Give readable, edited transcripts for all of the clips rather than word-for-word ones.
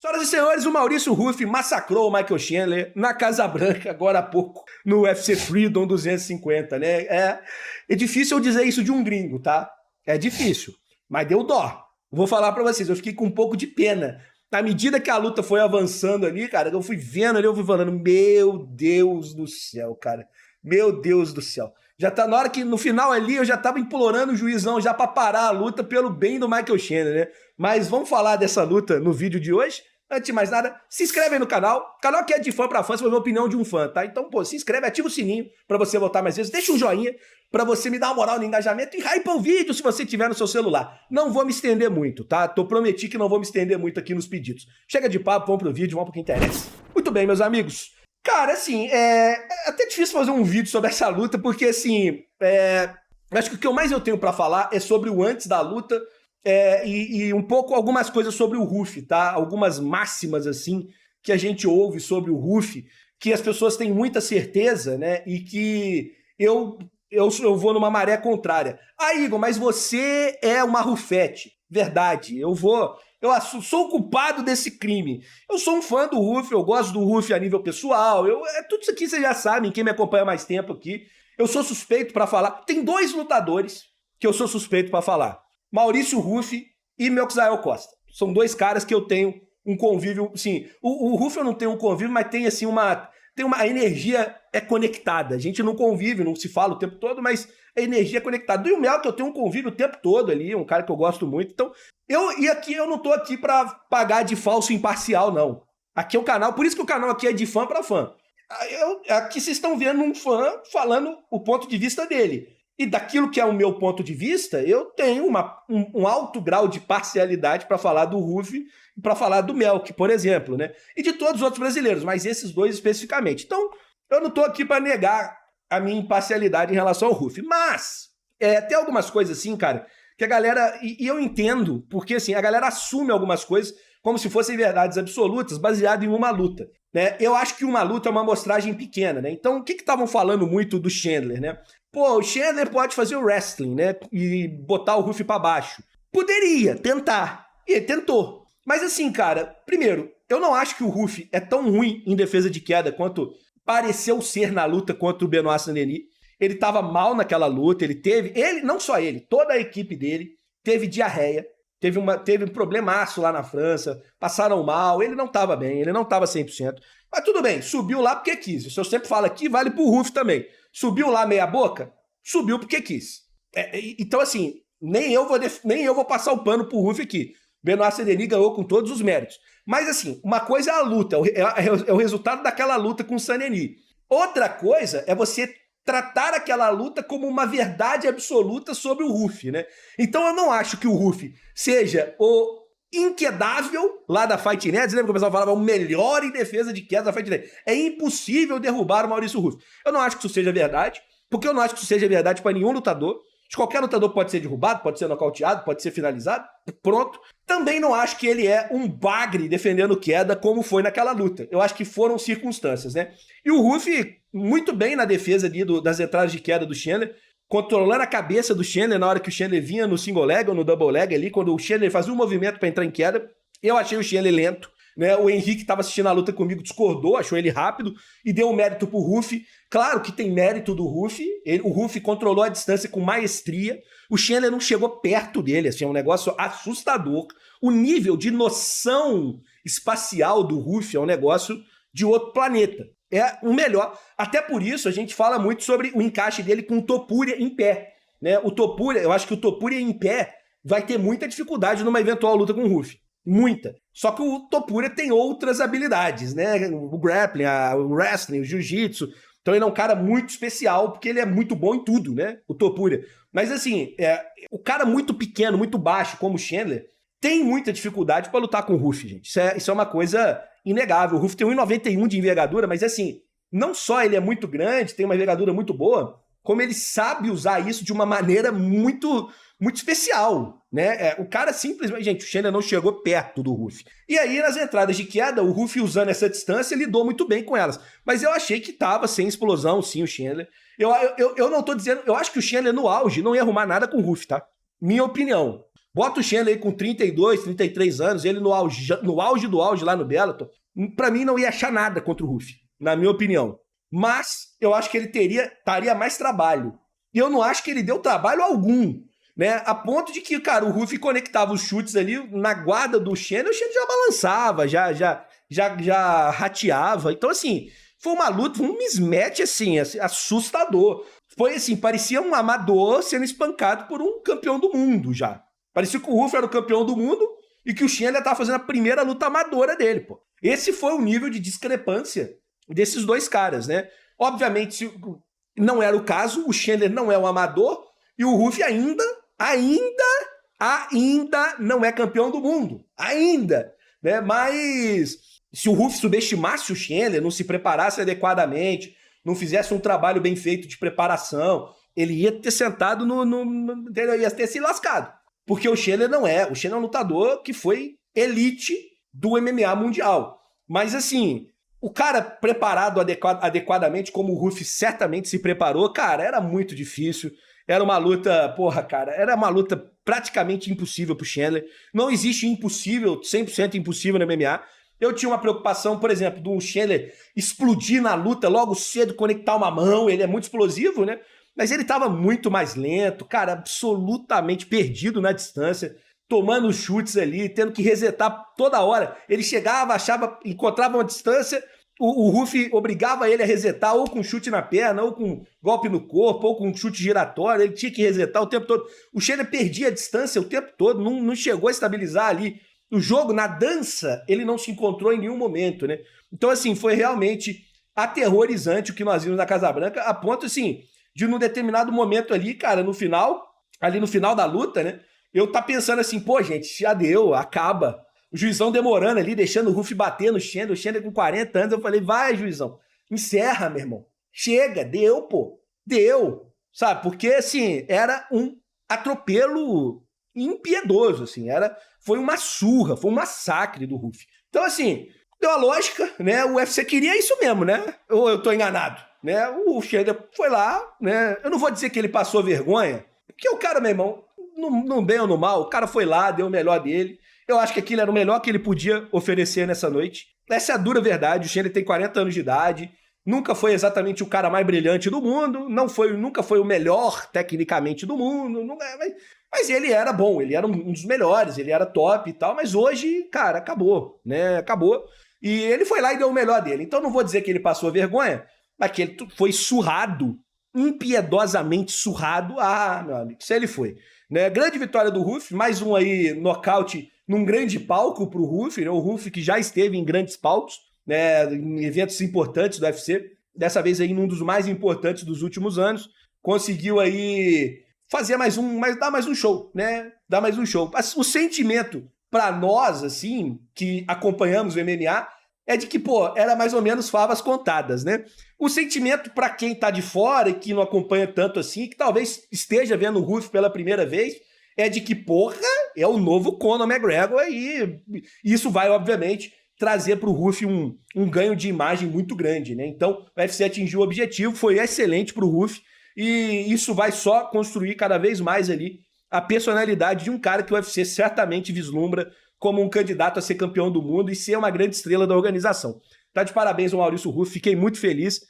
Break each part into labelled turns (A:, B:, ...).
A: Senhoras e senhores, o Maurício Ruff massacrou o Michael Chandler na Casa Branca, agora há pouco, no UFC Freedom 250, né? É difícil eu dizer isso de um gringo, tá? É difícil, mas deu dó. Vou falar pra vocês, eu fiquei com um pouco de pena. Na medida que a luta foi avançando ali, cara, eu fui vendo ali, eu fui falando, meu Deus do céu, cara. Meu Deus do céu. Já tá na hora que, no final ali, eu já tava implorando o juizão já pra parar a luta pelo bem do Michael Chandler, né? Mas vamos falar dessa luta no vídeo de hoje. Antes de mais nada, se inscreve aí no canal. O canal aqui é de fã pra fã, você vai ver a opinião de um fã, tá? Então, pô, se inscreve, ativa o sininho pra você voltar mais vezes. Deixa um joinha pra você me dar uma moral no engajamento e hype o vídeo se você tiver no seu celular. Não vou me estender muito, tá? Prometi que não vou me estender muito aqui nos pedidos. Chega de papo, vamos pro vídeo, vamos pro que interessa. Muito bem, meus amigos. Cara, assim, é até difícil fazer um vídeo sobre essa luta, porque, assim, acho que o que mais eu tenho pra falar é sobre o antes da luta, e um pouco algumas coisas sobre o Ruff, tá? Algumas máximas, assim, que a gente ouve sobre o Ruff, que as pessoas têm muita certeza, né? E que eu vou numa maré contrária. Ah, Igor, mas você é uma Ruffete. Verdade, eu sou o culpado desse crime. Eu sou um fã do Ruff, eu gosto do Ruff a nível pessoal, tudo isso aqui vocês já sabem, quem me acompanha há mais tempo aqui. Eu sou suspeito pra falar. Tem dois lutadores que eu sou suspeito pra falar. Maurício Ruff e Melquizael Costa. São dois caras que eu tenho um convívio, sim. O Ruff eu não tenho um convívio, mas tem assim a energia conectada. A gente não convive, não se fala o tempo todo, mas a energia é conectada. E o Mel, que eu tenho um convívio o tempo todo ali, um cara que eu gosto muito. Então, aqui eu não tô aqui pra pagar de falso imparcial, não. Aqui é o canal, por isso que o canal aqui é de fã pra fã. Aqui vocês estão vendo um fã falando o ponto de vista dele. E daquilo que é o meu ponto de vista, eu tenho um alto grau de parcialidade para falar do Ruff e para falar do Melk, por exemplo, né? E de todos os outros brasileiros, mas esses dois especificamente. Então, eu não estou aqui para negar a minha imparcialidade em relação ao Ruff. Mas, tem algumas coisas assim, cara, que a galera... E eu entendo, porque assim, a galera assume algumas coisas como se fossem verdades absolutas, baseado em uma luta, né? Eu acho que uma luta é uma amostragem pequena, né? Então, o que estavam falando muito do Chandler, né? Pô, o Chandler pode fazer o wrestling, né? E botar o Ruff pra baixo. Poderia tentar. E ele tentou. Mas assim, cara, primeiro, eu não acho que o Ruff é tão ruim em defesa de queda quanto pareceu ser na luta contra o Benoit Saint-Denis. Ele tava mal naquela luta, não só ele, toda a equipe dele teve diarreia, teve um problemaço lá na França, passaram mal, ele não tava bem, ele não tava 100%. Mas tudo bem, subiu lá porque quis. Isso eu sempre falo aqui, vale pro Ruff também. Subiu lá meia boca? Subiu porque quis. Então, assim, nem eu vou passar o pano pro Ruff aqui. Benoit Saint-Denis ganhou com todos os méritos. Mas, assim, uma coisa é a luta, é o resultado daquela luta com o Saint-Denis. Outra coisa é você tratar aquela luta como uma verdade absoluta sobre o Ruff, né? Então, eu não acho que o Ruff seja o inquedável lá da Fight Nerds. Lembra que o pessoal falava o melhor em defesa de queda da Fight Nerds? É impossível derrubar o Maurício Ruff. Eu não acho que isso seja verdade, porque eu não acho que isso seja verdade para nenhum lutador. Qualquer lutador pode ser derrubado, pode ser nocauteado, pode ser finalizado, pronto. Também não acho que ele é um bagre defendendo queda como foi naquela luta. Eu acho que foram circunstâncias, né? E o Ruff, muito bem na defesa ali das entradas de queda do Chandler, controlando a cabeça do Chandler na hora que o Chandler vinha no single leg ou no double leg ali, quando o Chandler fazia um movimento para entrar em queda. Eu achei o Chandler lento, né? O Henrique estava assistindo a luta comigo, discordou, achou ele rápido e deu um mérito pro Ruff. Claro que tem mérito do Ruff, o Ruff controlou a distância com maestria, o Chandler não chegou perto dele, assim, é um negócio assustador. O nível de noção espacial do Ruff é um negócio de outro planeta. É o melhor. Até por isso a gente fala muito sobre o encaixe dele com o Topuria em pé, né? O Topuria, eu acho que o Topuria em pé vai ter muita dificuldade numa eventual luta com o Ruff. Muita. Só que o Topuria tem outras habilidades, né? O grappling, o wrestling, o jiu-jitsu. Então ele é um cara muito especial, porque ele é muito bom em tudo, né? O Topuria. Mas assim, o cara muito pequeno, muito baixo, como o Chandler, tem muita dificuldade para lutar com o Ruff, gente. Isso é uma coisa inegável. O Ruff tem 1,91 de envergadura, mas assim, não só ele é muito grande, tem uma envergadura muito boa, como ele sabe usar isso de uma maneira muito, muito especial, né? O cara simplesmente... Gente, o Chandler não chegou perto do Ruff. E aí, nas entradas de queda, o Ruff usando essa distância, lidou muito bem com elas. Mas eu achei que tava sem explosão, sim, o Chandler. Eu não tô dizendo... Eu acho que o Chandler, no auge, não ia arrumar nada com o Ruff, tá? Minha opinião. Bota o Chandler aí com 32, 33 anos, ele no auge do auge lá no Bellator, pra mim não ia achar nada contra o Ruff, na minha opinião. Mas eu acho que ele estaria mais trabalho. E eu não acho que ele deu trabalho algum, né? A ponto de que, cara, o Ruff conectava os chutes ali na guarda do Chandler, o Chandler já balançava, já rateava. Então, assim, foi uma luta, um mismatch, assim, assustador. Foi assim, parecia um amador sendo espancado por um campeão do mundo já. Parecia que o Ruff era o campeão do mundo e que o Chandler estava fazendo a primeira luta amadora dele, pô. Esse foi o nível de discrepância desses dois caras, né? Obviamente, não era o caso, o Chandler não é um amador e o Ruff ainda não é campeão do mundo. Ainda, né? Mas se o Ruff subestimasse o Chandler, não se preparasse adequadamente, não fizesse um trabalho bem feito de preparação, ele ia ter sentado ia ter se lascado. Porque o Chandler não é. O Chandler é um lutador que foi elite do MMA mundial. Mas assim, o cara preparado adequadamente, como o Ruff certamente se preparou, cara, era muito difícil. Era uma luta, era uma luta praticamente impossível pro Chandler. Não existe impossível, 100% impossível no MMA. Eu tinha uma preocupação, por exemplo, do Chandler explodir na luta logo cedo, conectar uma mão, ele é muito explosivo, né? Mas ele tava muito mais lento, cara, absolutamente perdido na distância, tomando chutes ali, tendo que resetar toda hora. Ele chegava, achava, encontrava uma distância, o Ruff obrigava ele a resetar ou com chute na perna, ou com golpe no corpo, ou com chute giratório, ele tinha que resetar o tempo todo. O Chandler perdia a distância o tempo todo, não chegou a estabilizar ali. O jogo, na dança, ele não se encontrou em nenhum momento, né? Então, assim, foi realmente aterrorizante o que nós vimos na Casa Branca, a ponto, assim, de num determinado momento ali, cara, no final da luta, né? Eu tá pensando assim, pô, gente, já deu, acaba. O juizão demorando ali, deixando o Ruff bater no Chandler, o Chandler com 40 anos, eu falei, vai, juizão, encerra, meu irmão. Chega, deu, pô. Deu, sabe? Porque, assim, era um atropelo impiedoso, assim, foi uma surra, foi um massacre do Ruff. Então, assim, deu a lógica, né? O UFC queria isso mesmo, né? Ou eu tô enganado, né? O Chandler foi lá, né? Eu não vou dizer que ele passou vergonha, porque o cara, meu irmão, no bem ou no mal, o cara foi lá, deu o melhor dele. Eu acho que aquilo era o melhor que ele podia oferecer nessa noite. Essa é a dura verdade, o Chandler tem 40 anos de idade, nunca foi exatamente o cara mais brilhante do mundo, nunca foi o melhor tecnicamente do mundo, mas ele era bom, ele era um dos melhores, ele era top e tal, mas hoje, cara, acabou, né? Acabou. E ele foi lá e deu o melhor dele. Então não vou dizer que ele passou vergonha, mas que ele foi surrado, impiedosamente surrado. Ah, meu amigo, isso ele foi. Né? Grande vitória do Ruff, mais um aí nocaute num grande palco pro Ruff, né? O Ruff que já esteve em grandes palcos, né? Em eventos importantes do UFC, dessa vez aí num dos mais importantes dos últimos anos, conseguiu aí fazer dar mais um show, né? Dar mais um show. O sentimento pra nós, assim, que acompanhamos o MMA, é de que, pô, era mais ou menos favas contadas, né? O sentimento pra quem tá de fora e que não acompanha tanto assim, que talvez esteja vendo o Ruff pela primeira vez, é de que, porra, é o novo Conor McGregor e isso vai, obviamente, trazer pro Ruff um ganho de imagem muito grande, né? Então, o UFC atingiu o objetivo, foi excelente pro Ruff, e isso vai só construir cada vez mais ali a personalidade de um cara que o UFC certamente vislumbra como um candidato a ser campeão do mundo e ser uma grande estrela da organização. Tá de parabéns ao Maurício Ruff, fiquei muito feliz.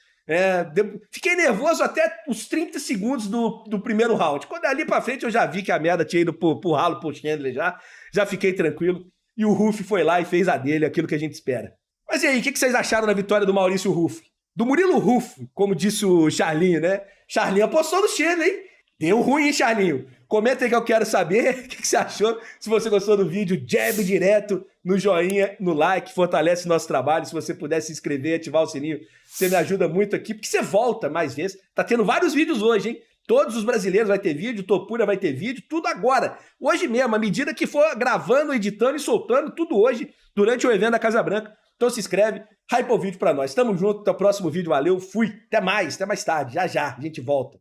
A: Fiquei nervoso até os 30 segundos do primeiro round. Quando ali pra frente eu já vi que a merda tinha ido pro ralo, pro Chandler já fiquei tranquilo. E o Ruff foi lá e fez a dele, aquilo que a gente espera. Mas e aí, o que vocês acharam da vitória do Maurício Ruff? Do Murilo Ruff, como disse o Charlinho, né? Charlinho apostou no Chandler, hein? Deu ruim, hein, Charlinho? Comenta aí que eu quero saber o que você achou. Se você gostou do vídeo, jab direto no joinha, no like, fortalece o nosso trabalho. Se você puder se inscrever, ativar o sininho, você me ajuda muito aqui, porque você volta mais vezes. Tá tendo vários vídeos hoje, hein? Todos os brasileiros vai ter vídeo, Topuria vai ter vídeo, tudo agora. Hoje mesmo, à medida que for gravando, editando e soltando, tudo hoje, durante o evento da Casa Branca. Então se inscreve, hypa o vídeo pra nós. Tamo junto, até o próximo vídeo, valeu, fui. Até mais tarde, já a gente volta.